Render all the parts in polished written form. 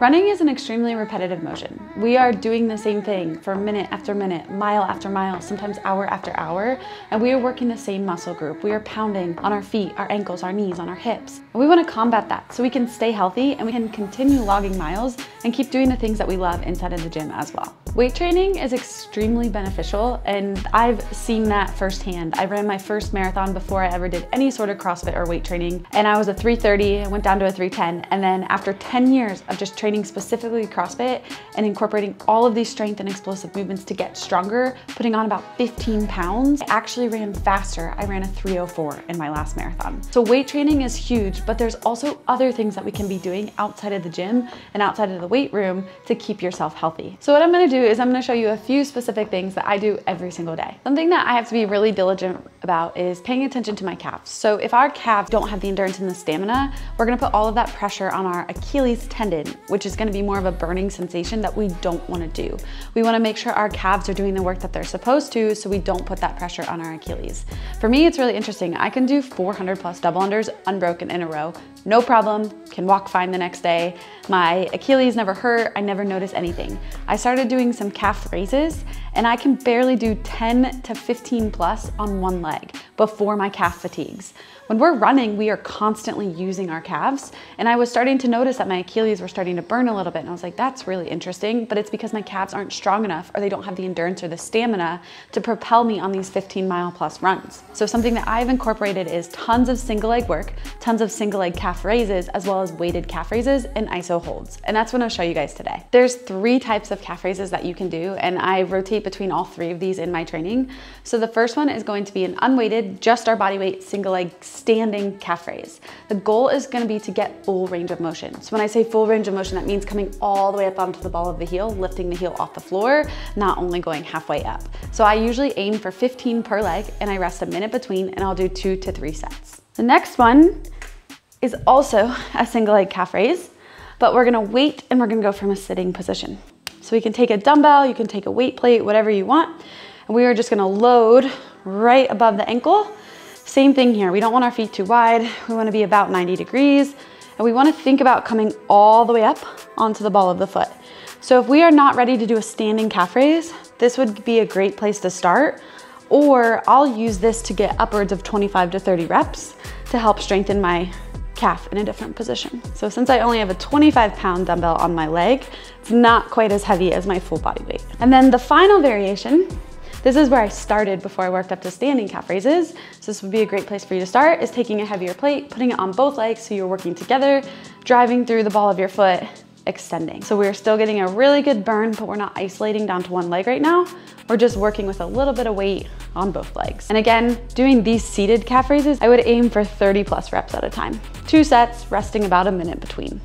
Running is an extremely repetitive motion. We are doing the same thing for minute after minute, mile after mile, sometimes hour after hour, and we are working the same muscle group. We are pounding on our feet, our ankles, our knees, on our hips. And we want to combat that so we can stay healthy and we can continue logging miles and keep doing the things that we love inside of the gym as well. Weight training is extremely beneficial, and I've seen that firsthand. I ran my first marathon before I ever did any sort of CrossFit or weight training, and I was a 330, I went down to a 310, and then after 10 years of just training specifically CrossFit and incorporating all of these strength and explosive movements to get stronger, putting on about 15 pounds, I actually ran faster. I ran a 304 in my last marathon. So weight training is huge, but there's also other things that we can be doing outside of the gym and outside of the weight room to keep yourself healthy. So what I'm gonna do is I'm gonna show you a few specific things that I do every single day. Something that I have to be really diligent about is paying attention to my calves. So if our calves don't have the endurance and the stamina, we're gonna put all of that pressure on our Achilles tendon, which is gonna be more of a burning sensation that we don't wanna do. We wanna make sure our calves are doing the work that they're supposed to so we don't put that pressure on our Achilles. For me, it's really interesting. I can do 400 plus double unders unbroken in a row. No problem, can walk fine the next day. My Achilles never hurt, I never noticed anything. I started doing some calf raises and I can barely do 10 to 15 plus on one leg before my calf fatigues. When we're running, we are constantly using our calves, and I was starting to notice that my Achilles were starting to burn a little bit, and I was like, that's really interesting, but it's because my calves aren't strong enough or they don't have the endurance or the stamina to propel me on these 15-mile plus runs. So something that I've incorporated is tons of single leg work, tons of single leg calf raises, as well as weighted calf raises and iso holds, and that's what I'll show you guys today. There's 3 types of calf raises that you can do, and I rotate between all 3 of these in my training. So the first one is going to be an unweighted, just our body weight, single leg standing calf raise. The goal is going to be to get full range of motion. So when I say full range of motion, that means coming all the way up onto the ball of the heel, lifting the heel off the floor, not only going halfway up. So I usually aim for 15 per leg, and I rest a minute between, and I'll do 2 to 3 sets. The next one is also a single leg calf raise, but we're gonna wait and we're gonna go from a sitting position. So we can take a dumbbell, you can take a weight plate, whatever you want, and we are just gonna load right above the ankle. Same thing here, we don't want our feet too wide, we wanna be about 90 degrees, and we wanna think about coming all the way up onto the ball of the foot. So if we are not ready to do a standing calf raise, this would be a great place to start, or I'll use this to get upwards of 25 to 30 reps to help strengthen my calf in a different position. So since I only have a 25-pound dumbbell on my leg, it's not quite as heavy as my full body weight. And then the final variation, this is where I started before I worked up to standing calf raises. So this would be a great place for you to start, is taking a heavier plate, putting it on both legs so you're working together, driving through the ball of your foot, extending. So we're still getting a really good burn, but we're not isolating down to one leg right now. We're just working with a little bit of weight on both legs. And again, doing these seated calf raises, I would aim for 30 plus reps at a time. 2 sets, resting about a minute between.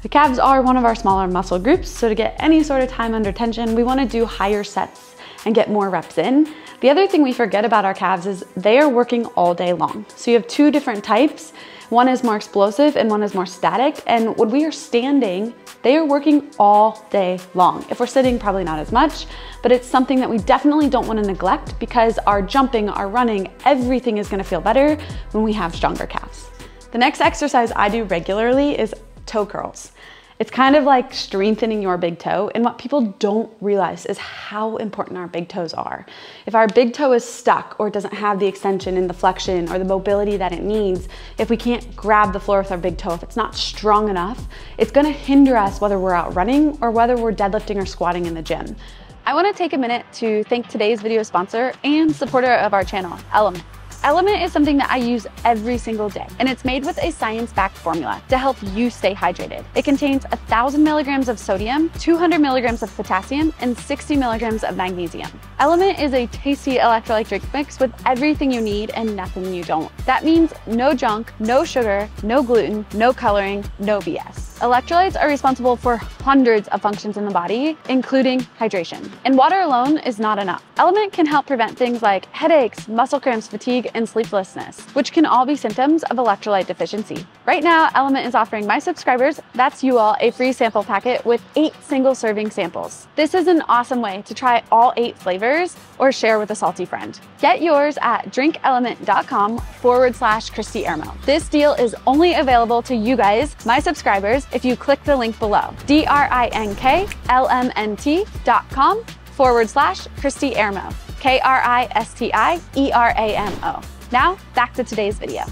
The calves are one of our smaller muscle groups, so to get any sort of time under tension, we wanna do higher sets and get more reps in. The other thing we forget about our calves is they are working all day long. So you have 2 different types. One is more explosive and one is more static. And when we are standing, they are working all day long. If we're sitting, probably not as much, but it's something that we definitely don't want to neglect because our jumping, our running, everything is going to feel better when we have stronger calves. The next exercise I do regularly is toe curls. It's kind of like strengthening your big toe, and what people don't realize is how important our big toes are. If our big toe is stuck or it doesn't have the extension and the flexion or the mobility that it needs, if we can't grab the floor with our big toe, if it's not strong enough, it's gonna hinder us whether we're out running or whether we're deadlifting or squatting in the gym. I wanna take a minute to thank today's video sponsor and supporter of our channel, Element. Element is something that I use every single day, and it's made with a science-backed formula to help you stay hydrated. It contains 1,000 milligrams of sodium, 200 milligrams of potassium, and 60 milligrams of magnesium. Element is a tasty electrolyte drink mix with everything you need and nothing you don't. That means no junk, no sugar, no gluten, no coloring, no BS. Electrolytes are responsible for hundreds of functions in the body, including hydration. And water alone is not enough. Element can help prevent things like headaches, muscle cramps, fatigue, and sleeplessness, which can all be symptoms of electrolyte deficiency. Right now, Element is offering my subscribers, that's you all, a free sample packet with 8 single serving samples. This is an awesome way to try all 8 flavors or share with a salty friend. Get yours at drinkelement.com/Christy Ermo. This deal is only available to you guys, my subscribers, if you click the link below, drinklmnt.com/Christy Eramo, KRISTIERAMO. Now, back to today's video.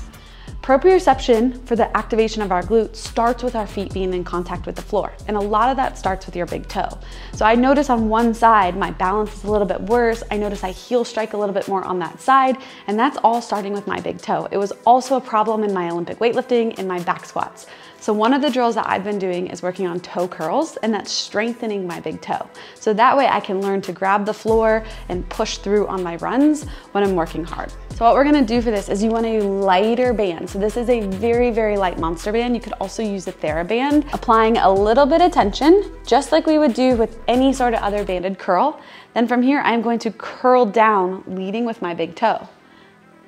Proprioception for the activation of our glutes starts with our feet being in contact with the floor. And a lot of that starts with your big toe. So I notice on one side, my balance is a little bit worse. I notice I heel strike a little bit more on that side. And that's all starting with my big toe. It was also a problem in my Olympic weightlifting and my back squats. So one of the drills that I've been doing is working on toe curls, and that's strengthening my big toe. So that way I can learn to grab the floor and push through on my runs when I'm working hard. So what we're gonna do for this is you want a lighter band. So this is a very, very light monster band. You could also use a TheraBand, applying a little bit of tension, just like we would do with any sort of other banded curl. Then from here, I'm going to curl down, leading with my big toe.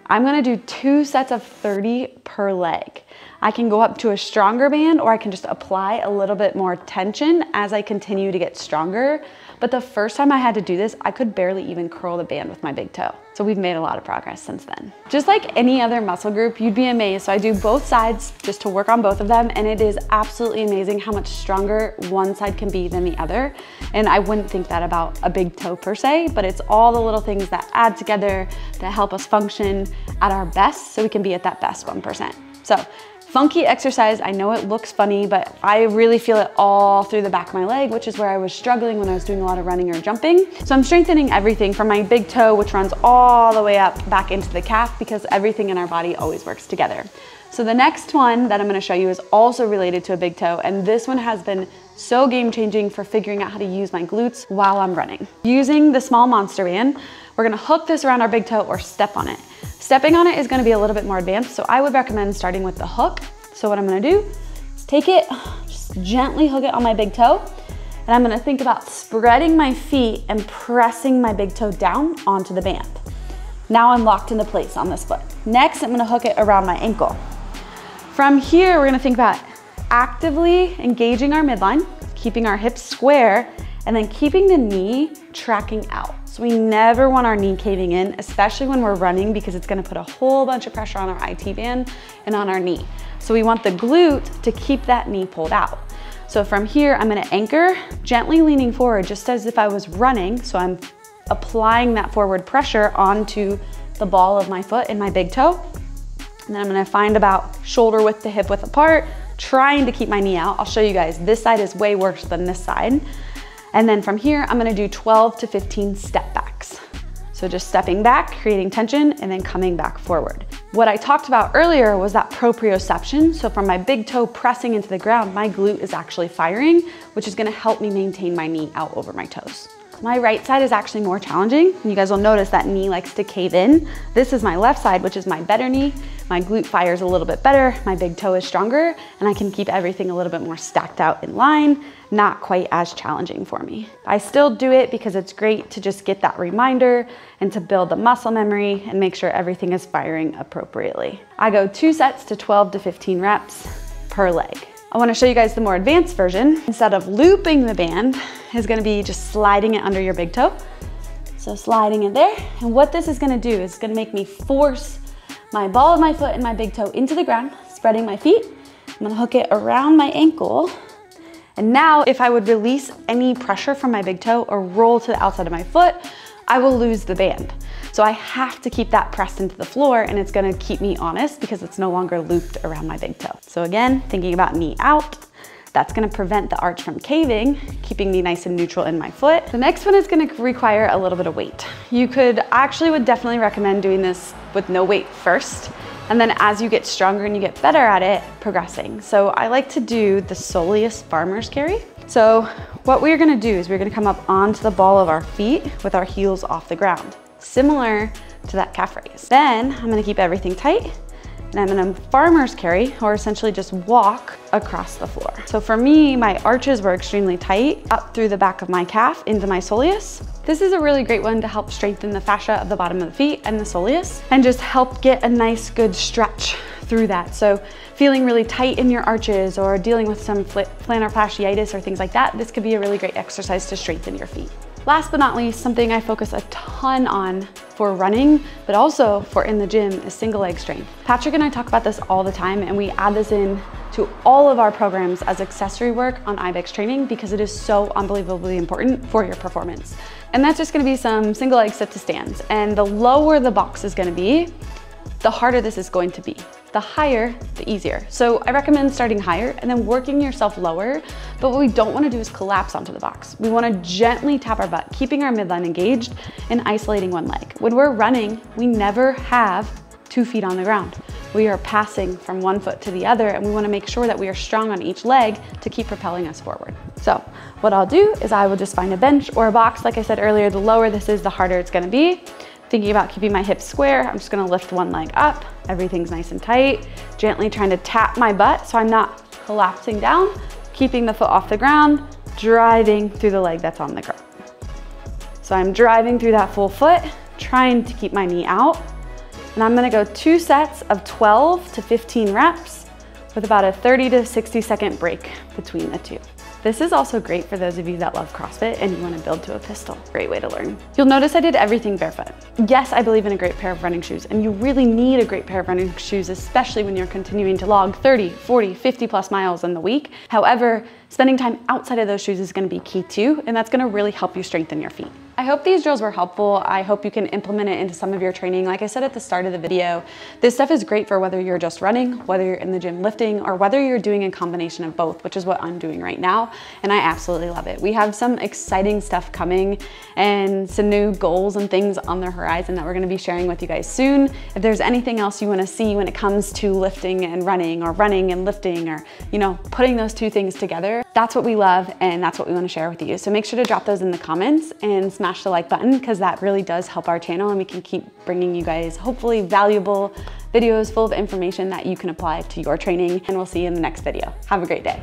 I'm gonna do 2 sets of 30 per leg. I can go up to a stronger band, or I can just apply a little bit more tension as I continue to get stronger. But the first time I had to do this, I could barely even curl the band with my big toe. So we've made a lot of progress since then. Just like any other muscle group, you'd be amazed. So I do both sides just to work on both of them. And it is absolutely amazing how much stronger one side can be than the other. And I wouldn't think that about a big toe per se, but it's all the little things that add together to help us function at our best so we can be at that best 1%. So funky exercise, I know it looks funny, but I really feel it all through the back of my leg, which is where I was struggling when I was doing a lot of running or jumping. So I'm strengthening everything from my big toe, which runs all the way up back into the calf, because everything in our body always works together. So the next one that I'm gonna show you is also related to a big toe, and this one has been so game-changing for figuring out how to use my glutes while I'm running. Using the small monster band, we're gonna hook this around our big toe or step on it. Stepping on it is gonna be a little bit more advanced, so I would recommend starting with the hook. So what I'm gonna do is take it, just gently hook it on my big toe, and I'm gonna think about spreading my feet and pressing my big toe down onto the band. Now I'm locked into place on this foot. Next, I'm gonna hook it around my ankle. From here, we're gonna think about actively engaging our midline, keeping our hips square, and then keeping the knee tracking out. So we never want our knee caving in, especially when we're running, because it's gonna put a whole bunch of pressure on our IT band and on our knee. So we want the glute to keep that knee pulled out. So from here, I'm gonna anchor, gently leaning forward, just as if I was running. So I'm applying that forward pressure onto the ball of my foot and my big toe. And then I'm gonna find about shoulder width to hip width apart, trying to keep my knee out. I'll show you guys, this side is way worse than this side. And then from here, I'm gonna do 12 to 15 step backs. So just stepping back, creating tension, and then coming back forward. What I talked about earlier was that proprioception. So from my big toe pressing into the ground, my glute is actually firing, which is gonna help me maintain my knee out over my toes. My right side is actually more challenging. You guys will notice that knee likes to cave in. This is my left side, which is my better knee. My glute fires a little bit better. My big toe is stronger, and I can keep everything a little bit more stacked out in line, not quite as challenging for me. I still do it because it's great to just get that reminder and to build the muscle memory and make sure everything is firing appropriately. I go 2 sets to 12 to 15 reps per leg. I wanna show you guys the more advanced version. Instead of looping the band, is gonna be just sliding it under your big toe. So sliding it there. And what this is gonna do is gonna make me force my ball of my foot and my big toe into the ground, spreading my feet. I'm gonna hook it around my ankle. And now if I would release any pressure from my big toe or roll to the outside of my foot, I will lose the band. So I have to keep that pressed into the floor, and it's gonna keep me honest because it's no longer looped around my big toe. So again, thinking about knee out, that's gonna prevent the arch from caving, keeping me nice and neutral in my foot. The next one is gonna require a little bit of weight. You would definitely recommend doing this with no weight first, and then as you get stronger and you get better at it, progressing. So I like to do the soleus farmer's carry. So what we're gonna do is we're gonna come up onto the ball of our feet with our heels off the ground, similar to that calf raise. Then I'm gonna keep everything tight, and I'm gonna farmer's carry, or essentially just walk across the floor. So for me, my arches were extremely tight, up through the back of my calf into my soleus. This is a really great one to help strengthen the fascia of the bottom of the feet and the soleus, and just help get a nice good stretch through that. So feeling really tight in your arches or dealing with some plantar fasciitis or things like that, this could be a really great exercise to strengthen your feet. Last but not least, something I focus a ton on for running, but also for in the gym, is single leg strength. Patrick and I talk about this all the time, and we add this in to all of our programs as accessory work on IBEX Training because it is so unbelievably important for your performance. And that's just gonna be some single leg sit to stands. And the lower the box is gonna be, the harder this is going to be. The higher, the easier. So I recommend starting higher and then working yourself lower. But what we don't want to do is collapse onto the box. We want to gently tap our butt, keeping our midline engaged and isolating one leg. When we're running, we never have 2 feet on the ground. We are passing from one foot to the other, and we want to make sure that we are strong on each leg to keep propelling us forward. So what I'll do is I will just find a bench or a box. Like I said earlier, the lower this is, the harder it's going to be. Thinking about keeping my hips square, I'm just gonna lift one leg up. Everything's nice and tight. Gently trying to tap my butt so I'm not collapsing down, keeping the foot off the ground, driving through the leg that's on the ground. So I'm driving through that full foot, trying to keep my knee out. And I'm gonna go 2 sets of 12 to 15 reps with about a 30 to 60 second break between the two. This is also great for those of you that love CrossFit and you want to build to a pistol. Great way to learn. You'll notice I did everything barefoot. Yes, I believe in a great pair of running shoes, and you really need a great pair of running shoes, especially when you're continuing to log 30, 40, 50 plus miles in the week. However, spending time outside of those shoes is going to be key too, and that's going to really help you strengthen your feet. I hope these drills were helpful. I hope you can implement it into some of your training. Like I said at the start of the video, this stuff is great for whether you're just running, whether you're in the gym lifting, or whether you're doing a combination of both, which is what I'm doing right now, and I absolutely love it. We have some exciting stuff coming and some new goals and things on the horizon that we're gonna be sharing with you guys soon. If there's anything else you wanna see when it comes to lifting and running, or running and lifting, or putting those two things together, that's what we love and that's what we wanna share with you. So make sure to drop those in the comments and smash the like button, because that really does help our channel and we can keep bringing you guys hopefully valuable videos full of information that you can apply to your training. And we'll see you in the next video. Have a great day.